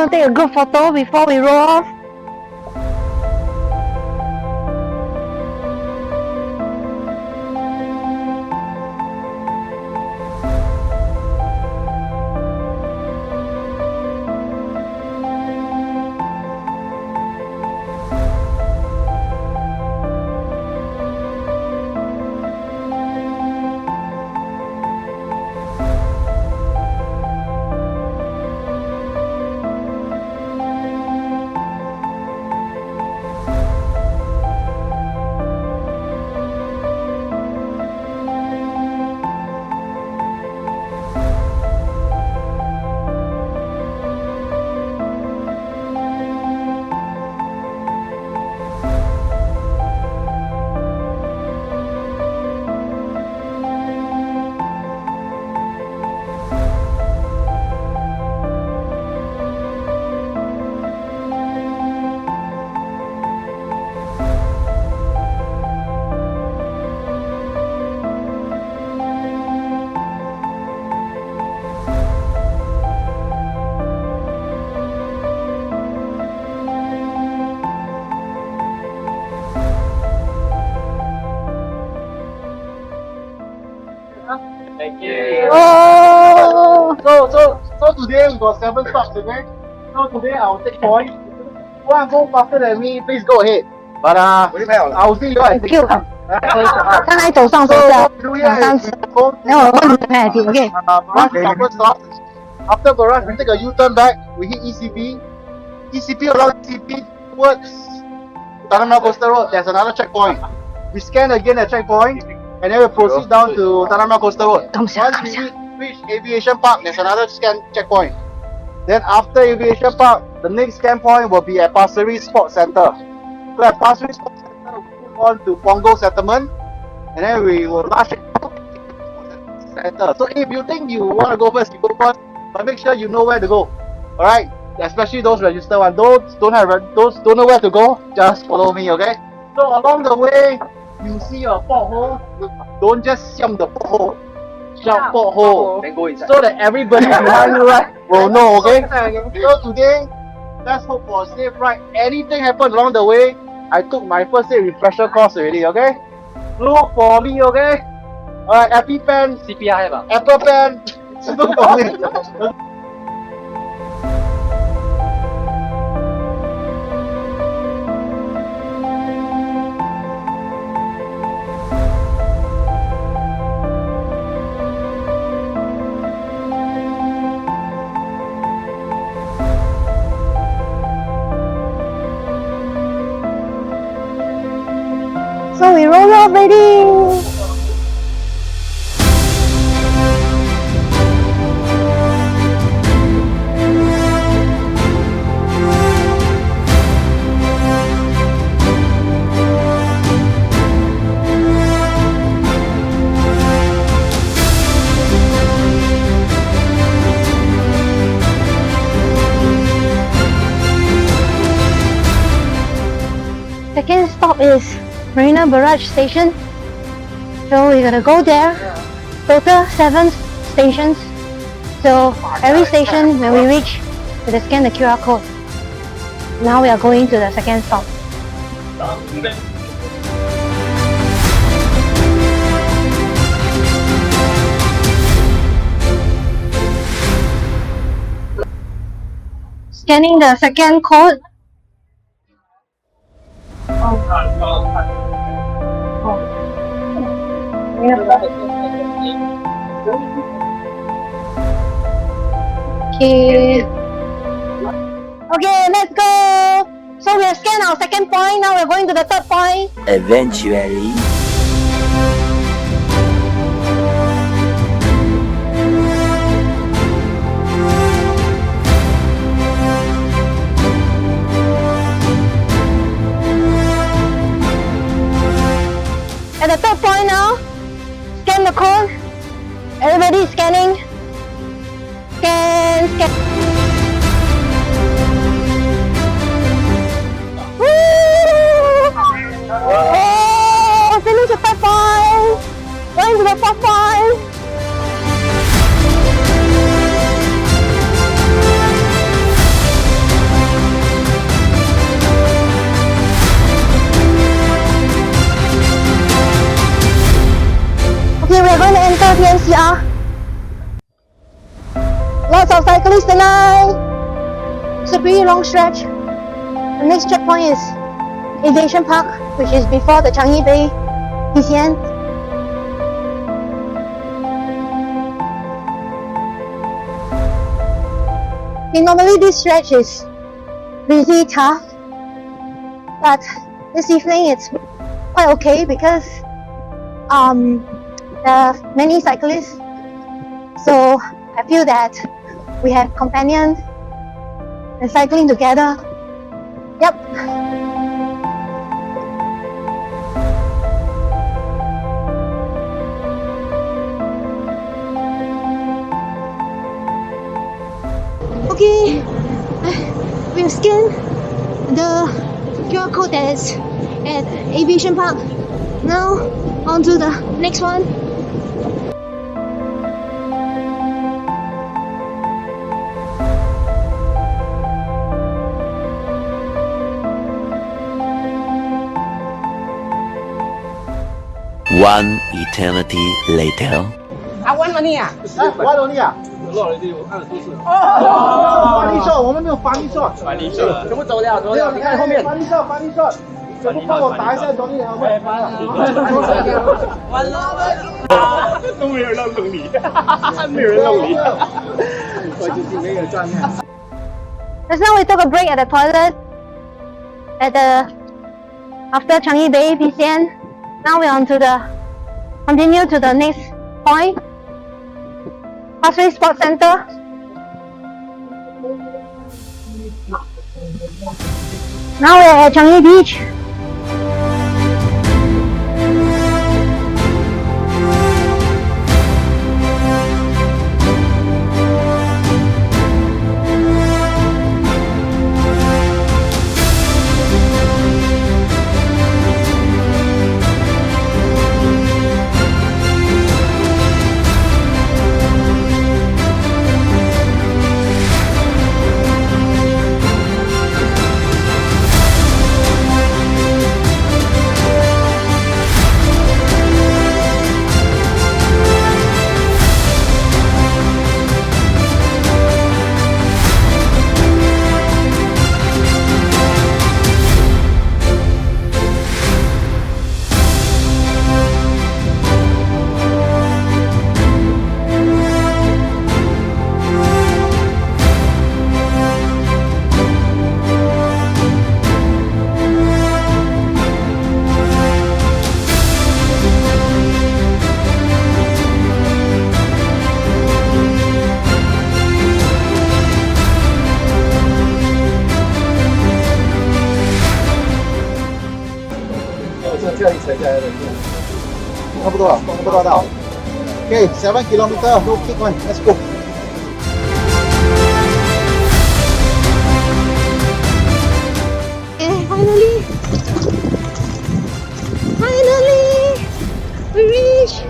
want to take a group photo before we roll off? Thank you. Oh! So today we got 7 stops, okay? So today I will take points. Who want to go faster than me, please go ahead. But I will see you at the queue. 看来走上走下2-3次，然后我问你们 OK。 Barrage stop. After Barrage, we take a U-turn back. We hit ECB. ECB around ECB towards Tanah Coastal Road. There's another checkpoint. We scan again at checkpoint, and then we proceed down to Tanah Coastal Road. Once we reach Aviation Park, there's another scan checkpoint. Then after Aviation Park, the next scan point will be at Pasir Ris Sports Center. So at Pasir Ris Sports Center, we move on to Punggol Settlement, and then we will rush it to Center. So if you think you want to go first, you go first, but make sure you know where to go. All right, especially those registered ones. Those don't know where to go, just follow me, okay? So along the way, you see a pothole. Don't just siam the pothole. Shout pothole. Then go inside. So that everybody behind you, right, will know, okay? So today, let's hope for a safe ride. Anything happens along the way, I took my first aid refresher course already, okay? Look for me, okay? Alright, EpiPen, CPR have Apple Pen, look for me. So we roll off already. Second stop is Marina Barrage Station. So we're gonna go there. Total 7 stations. So every station when we reach, we just scan the QR code. Now we are going to the second stop. Scanning the second code. Okay, let's go. So we have scanned our second point. Now we're going to the third point. Eventually. At the third point now, scan the code. Everybody is scanning. Scan, scan. Woo! Oh, finish the third point. Going to the fourth point. Okay, we're going to enter PNCR. Lots of cyclists tonight. It's a pretty long stretch. The next checkpoint is Aviation Park, which is before the Changi Bay PCN. Okay, normally this stretch is really tough, but this evening it's quite okay because there are many cyclists, so I feel that we have companions and cycling together. Yep. Okay, we've scanned the QR code that is at Aviation Park. Now on to the next one. One eternity later. One only 啊？我看了多次。翻译错，我们没有翻译错。翻译错了，全部走掉，走掉。你看后面。翻译错，翻译错。全部帮我打一下中译，会翻了。完了，都没有人弄你，没有人弄你。我就是没有状态。Just now we took a break at the toilet at the after Changi Bay PCN. Now we're on to the continue to the next point, Pasir Sports Center. Now we're at Changi Beach. Okay, 7 kilometer, no kick one. Let's go. Okay, finally, we reached.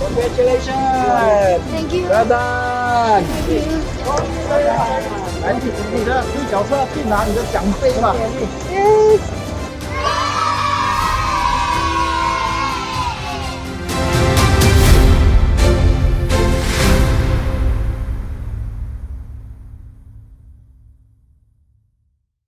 Congratulations! Thank you. Well done! Thank you. 来，你的推脚车去拿你的奖杯吧。Yes.